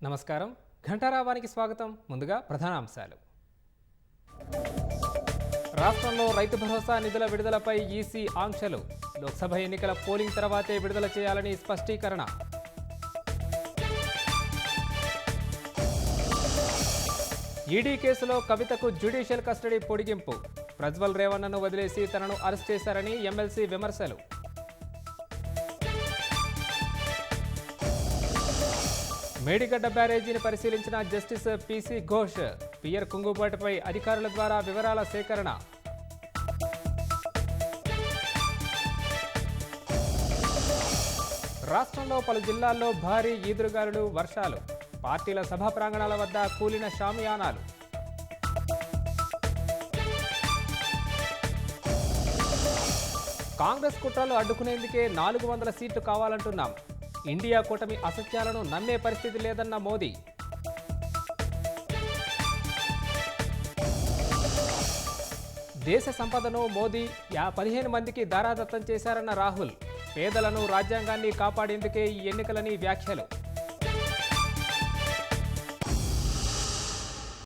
నమస్కారం. ఘంటారావానికి స్వాగతం. ముందుగా ప్రధానాంశాలు. రాష్ట్రంలో రైతు భరోసా నిధుల విడుదలపై ఈసీ ఆంక్షలు. లోక్సభ ఎన్నికల పోలింగ్ తర్వాతే విడుదల చేయాలని స్పష్టీకరణ. ఈడీ కేసులో కవితకు జ్యుడిషియల్ కస్టడీ పొడిగింపు. ప్రజ్వల్ రేవన్నను వదిలేసి తనను అరెస్ట్ చేశారని ఎమ్మెల్సీ విమర్శలు. మేడిగడ్డ బ్యారేజీని పరిశీలించిన జస్టిస్ పీసీ ఘోష్. పియర్ కుంగుబాటుపై అధికారుల ద్వారా వివరాల సేకరణ. రాష్ట్రంలో పలు జిల్లాల్లో భారీ ఈదురుగాలులు, వర్షాలు. పార్టీల సభా ప్రాంగణాల వద్ద కూలిన షామియానాలు. కాంగ్రెస్ కుట్రలు అడ్డుకునేందుకే 400 సీట్లు కావాలంటున్నాం. ఇండియా కూటమి అసత్యాలను నమ్మే పరిస్థితి లేదన్న మోదీ. దేశ సంపదను మోదీ 15 మందికి దారాదత్తం చేశారన్న రాహుల్. పేదలను, రాజ్యాంగాన్ని కాపాడేందుకే ఈ ఎన్నికలని వ్యాఖ్యలు.